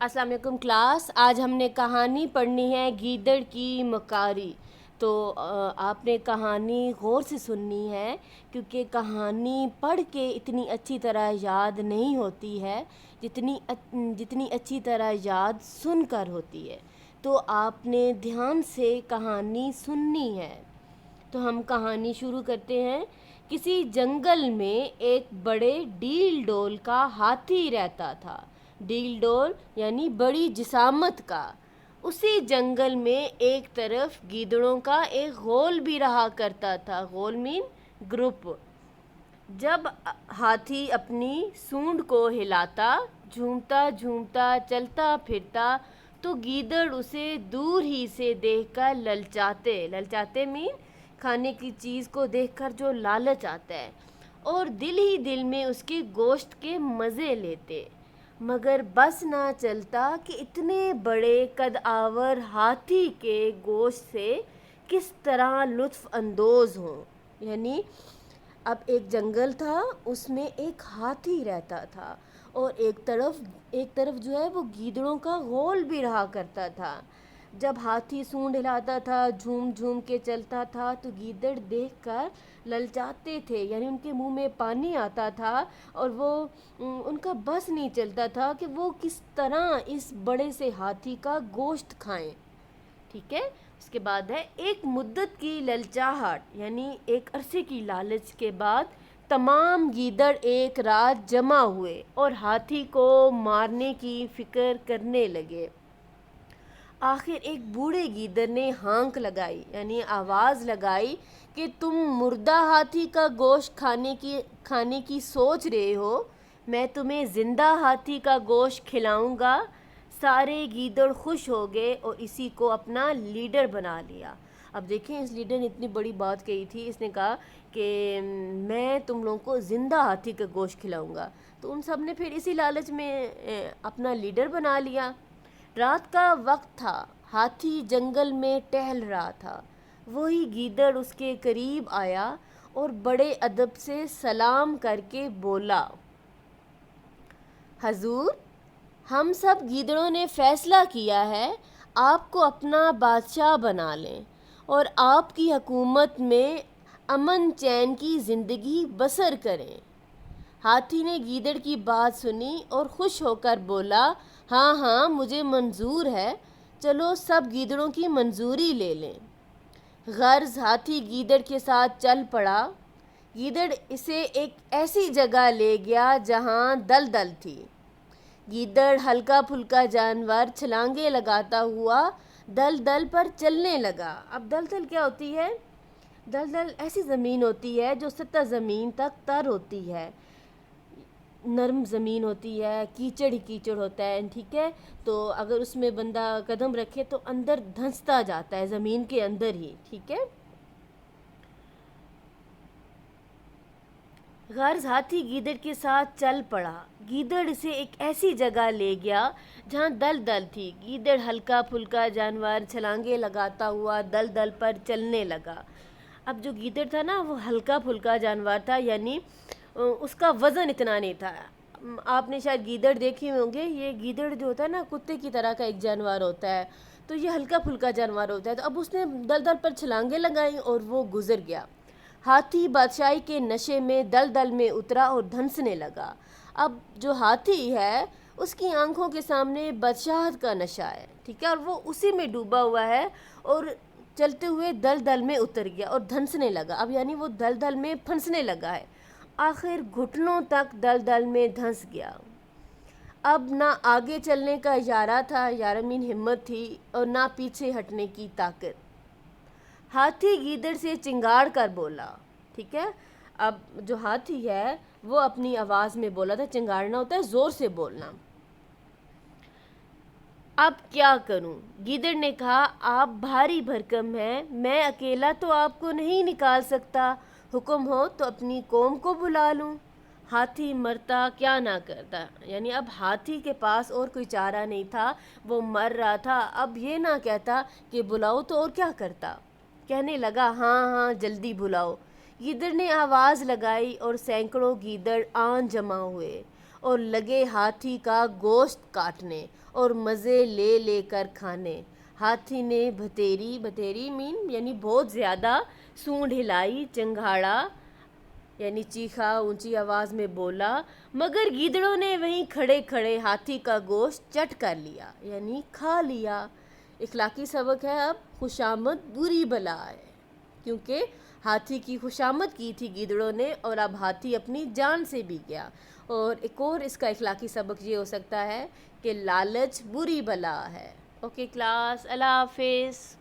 अस्सलाम वालेकुम क्लास। आज हमने कहानी पढ़नी है गीदड़ की मकारी। तो आपने कहानी गौर से सुननी है क्योंकि कहानी पढ़ के इतनी अच्छी तरह याद नहीं होती है जितनी अच्छी तरह याद सुनकर होती है। तो आपने ध्यान से कहानी सुननी है। तो हम कहानी शुरू करते हैं। किसी जंगल में एक बड़े डील डोल का हाथी रहता था। डील डोल यानी बड़ी जिसामत का। उसी जंगल में एक तरफ गीदड़ों का एक गोल भी रहा करता था। गोल मीन ग्रुप। जब हाथी अपनी सूंड को हिलाता, झूमता झूमता चलता फिरता, तो गीदड़ उसे दूर ही से देखकर ललचाते मीन खाने की चीज़ को देखकर जो लालच आता है, और दिल ही दिल में उसके गोश्त के मज़े लेते। मगर बस ना चलता कि इतने बड़े कद आवर हाथी के गोश्त से किस तरह लुत्फ़ अंदोज़ हों। यानी अब एक जंगल था, उसमें एक हाथी रहता था, और एक तरफ जो है वो गीदड़ों का गोल भी रहा करता था। जब हाथी सूंड हिलाता था, झूम झूम के चलता था, तो गीदड़ देखकर ललचाते थे, यानी उनके मुंह में पानी आता था, और वो उनका बस नहीं चलता था कि वो किस तरह इस बड़े से हाथी का गोश्त खाएं। ठीक है। उसके बाद है एक मुद्दत की ललचाहट, यानी एक अरसे की लालच के बाद तमाम गीदड़ एक रात जमा हुए और हाथी को मारने की फिक्र करने लगे। आखिर एक बूढ़े गीदड़ ने हाँक लगाई, यानी आवाज़ लगाई कि तुम मुर्दा हाथी का गोश्त खाने की सोच रहे हो। मैं तुम्हें ज़िंदा हाथी का गोश्त खिलाऊंगा। सारे गीदड़ खुश हो गए और इसी को अपना लीडर बना लिया। अब देखें, इस लीडर ने इतनी बड़ी बात कही थी। इसने कहा कि मैं तुम लोगों को ज़िंदा हाथी का गोश्त खिलाऊंगा। तो उन सब ने फिर इसी लालच में अपना लीडर बना लिया। रात का वक्त था, हाथी जंगल में टहल रहा था। वही गीदड़ उसके करीब आया और बड़े अदब से सलाम करके बोला, हजूर, हम सब गीदड़ों ने फैसला किया है आपको अपना बादशाह बना लें और आपकी हुकूमत में अमन चैन की ज़िंदगी बसर करें। हाथी ने गीदड़ की बात सुनी और खुश होकर बोला, हाँ हाँ, मुझे मंजूर है। चलो सब गीदड़ों की मंजूरी ले लें। गर्ज हाथी गीदड़ के साथ चल पड़ा। गीदड़ इसे एक ऐसी जगह ले गया जहाँ दलदल थी। गीदड़ हल्का फुल्का जानवर छलांगे लगाता हुआ दलदल पर चलने लगा। अब दलदल क्या होती है? दलदल ऐसी ज़मीन होती है जो सतह ज़मीन तक तर होती है, नरम ज़मीन होती है, कीचड़ ही कीचड़ होता है। ठीक है। तो अगर उसमें बंदा कदम रखे तो अंदर धंसता जाता है, ज़मीन के अंदर ही। ठीक है। गर्ज हाथी गीदड़ के साथ चल पड़ा। गीदड़ इसे एक ऐसी जगह ले गया जहाँ दलदल थी। गीदड़ हल्का फुल्का जानवर छलांगे लगाता हुआ दलदल पर चलने लगा। अब जो गीदड़ था ना, वो हल्का फुल्का जानवर था, यानी उसका वज़न इतना नहीं था। आपने शायद गीदड़ देखे होंगे। ये गीदड़ जो होता है ना, कुत्ते की तरह का एक जानवर होता है, तो ये हल्का फुल्का जानवर होता है। तो अब उसने दलदल पर छलांगे लगाई और वो गुजर गया। हाथी बादशाही के नशे में दलदल में उतरा और धंसने लगा। अब जो हाथी है, उसकी आंखों के सामने बादशाहत का नशा है। ठीक है। और वो उसी में डूबा हुआ है और चलते हुए दलदल में उतर गया और धंसने लगा। अब यानी वो दलदल में फंसने लगा है। आखिर घुटनों तक दलदल में धंस गया। अब ना आगे चलने का इशारा था, यारा मीन हिम्मत थी, और ना पीछे हटने की ताकत। हाथी गीदड़ से चिंगाड़ कर बोला। ठीक है। अब जो हाथी है वो अपनी आवाज़ में बोला था। चिंगाड़ना होता है ज़ोर से बोलना। अब क्या करूं? गीदड़ ने कहा, आप भारी भरकम हैं, मैं अकेला तो आपको नहीं निकाल सकता। हुक्म हो तो अपनी कौम को बुला लूं। हाथी मरता क्या ना करता, यानी अब हाथी के पास और कोई चारा नहीं था, वो मर रहा था। अब ये ना कहता कि बुलाओ तो और क्या करता। कहने लगा, हाँ हाँ, जल्दी बुलाओ। गीदड़ ने आवाज़ लगाई और सैकड़ों गीदड़ आन जमा हुए اور لگے ہاتھی کا گوشت کاٹنے اور مزے لے لے کر کھانے۔ ہاتھی نے بھتیری مین یعنی بہت زیادہ سونڈ ہلائی، چنگھاڑا یعنی چیخا، اونچی آواز میں بولا، مگر گیدڑوں نے وہیں کھڑے کھڑے ہاتھی کا گوشت چٹ کر لیا یعنی کھا لیا۔ اخلاقی سبق ہے اب خوشامد بری بلا ہے، کیونکہ ہاتھی کی خوشامد کی تھی گیدڑوں نے اور اب ہاتھی اپنی جان سے بھی گیا۔ اور ایک اور اس کا اخلاقی سبق یہ ہو سکتا ہے کہ لالچ بری بلا ہے۔ اوکے کلاس، اللہ حافظ۔